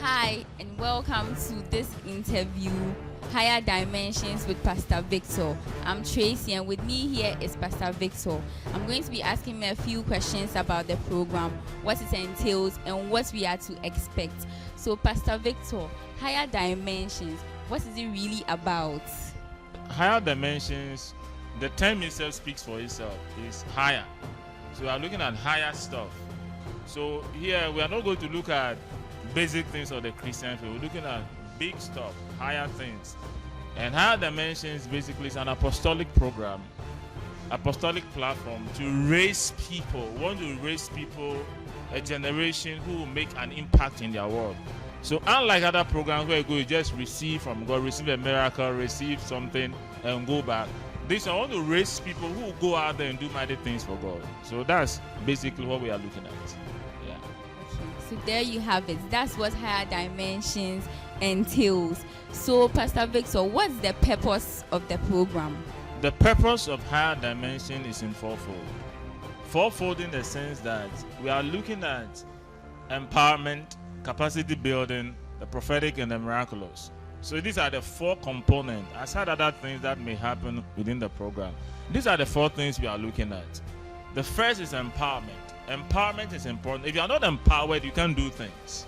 Hi, and welcome to this interview, Higher Dimensions with Pastor Victor. I'm Tracy, and with me here is Pastor Victor. I'm going to be asking him a few questions about the program, what it entails, and what we are to expect. So, Pastor Victor, Higher Dimensions, what is it really about? Higher Dimensions, the term itself speaks for itself, is higher. So we are looking at higher stuff. So here we are not going to look at basic things of the Christian faith. We're looking at big stuff, higher things. And Higher Dimensions basically is an apostolic program, apostolic platform to raise people. We want to raise people, a generation who will make an impact in their world. So unlike other programs where you just receive from God, receive a miracle, receive something and go back, this I want to raise people who will go out there and do mighty things for God. So that's basically what we are looking at. Yeah. Okay, so there you have it. That's what Higher Dimensions entails. So, Pastor Victor, what's the purpose of the program? The purpose of Higher Dimension is in fourfold. Fourfold in the sense that we are looking at empowerment, capacity building, the prophetic and the miraculous. So these are the four components, aside other things that may happen within the program. These are the four things we are looking at. The first is empowerment. Empowerment is important. If you are not empowered, you can't do things.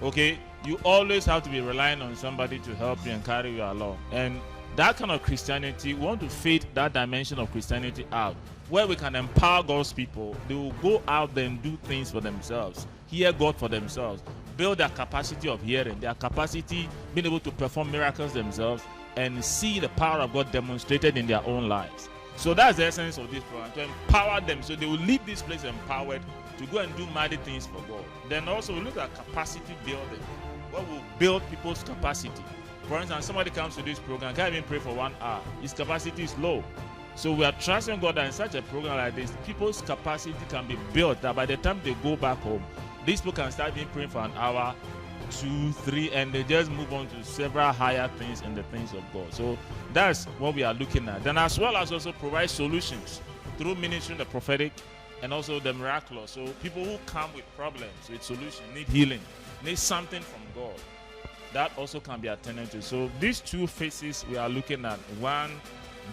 Okay? You always have to be relying on somebody to help you and carry you along. And that kind of Christianity, we want to fade that dimension of Christianity out, where we can empower God's people. They will go out there and do things for themselves, hear God for themselves, build their capacity of hearing, their capacity being able to perform miracles themselves, and see the power of God demonstrated in their own lives. So that's the essence of this program, to empower them so they will leave this place empowered to go and do mighty things for God. Then also we look at capacity building, what will build people's capacity. For instance, somebody comes to this program, can't even pray for 1 hour. His capacity is low. So we are trusting God that in such a program like this, people's capacity can be built, that by the time they go back home, these people can start being praying for an hour, 2, 3, and they just move on to several higher things in the things of God. So that's what we are looking at. Then as well as also provide solutions through ministering the prophetic and also the miraculous. So people who come with problems, with solutions, need healing, need something from God, that also can be attended to. So these two phases we are looking at. One,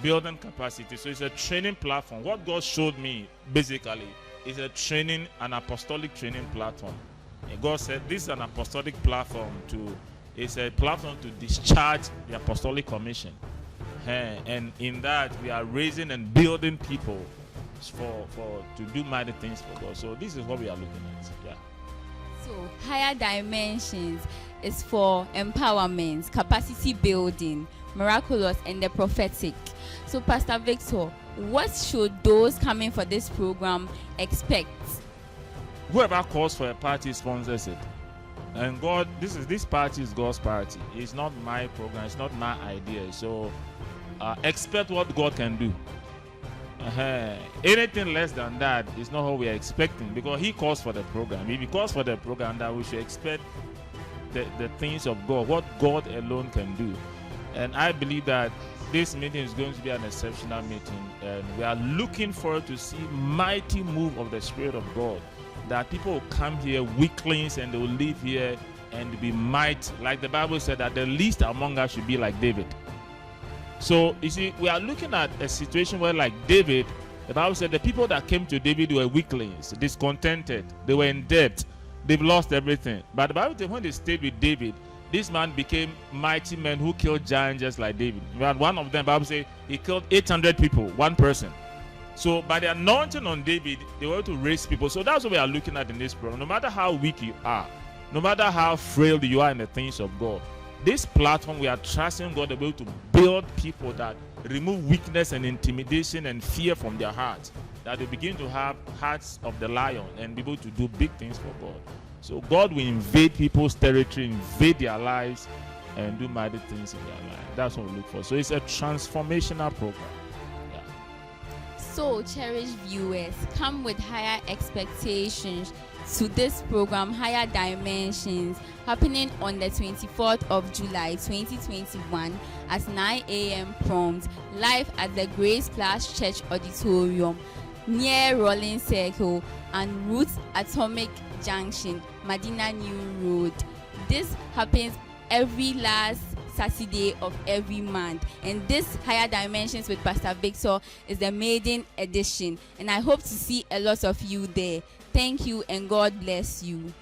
building capacity. So it's a training platform. What God showed me basically is a training, an apostolic training platform. And God said this is an apostolic platform it's a platform to discharge the apostolic commission. And in that we are raising and building people to do mighty things for God. So this is what we are looking at. Yeah. So, Higher Dimensions is for empowerment, capacity building, miraculous, and the prophetic. So, Pastor Victor, what should those coming for this program expect? Whoever calls for a party sponsors it. And God, this party is God's party. It's not my program. It's not my idea. So expect what God can do. Anything less than that is not what we are expecting, because He calls for the program. If He calls for the program, that we should expect the things of God, what God alone can do. And I believe that this meeting is going to be an exceptional meeting, and we are looking forward to see mighty move of the Spirit of God, that people will come here weaklings and they will live here and be mighty, like the Bible said that the least among us should be like David. So you see, we are looking at a situation where, like David, the Bible said the people that came to David were weaklings, discontented, they were in debt, they've lost everything. But the Bible said when they stayed with David, this man became mighty men who killed giants just like David. One of them, the Bible says, he killed 800 people, one person. So by the anointing on David, they were to raise people. So that's what we are looking at in this program. No matter how weak you are, no matter how frail you are in the things of God, this platform, we are trusting God to be able to build people that remove weakness and intimidation and fear from their hearts, that they begin to have hearts of the lion and be able to do big things for God. So God will invade people's territory, invade their lives, and do mighty things in their life. That's what we look for. So it's a transformational program. So, cherished viewers, come with higher expectations to this program, Higher Dimensions, happening on the 24th of July 2021 at 9 a.m. prompt, live at the Grace Plus Church Auditorium near Rolling Circle and Route Atomic Junction, Madina New Road, this happens every last Saturday of every month, and this Higher Dimensions with Pastor Victor is the maiden edition, and I hope to see a lot of you there. Thank you and God bless you.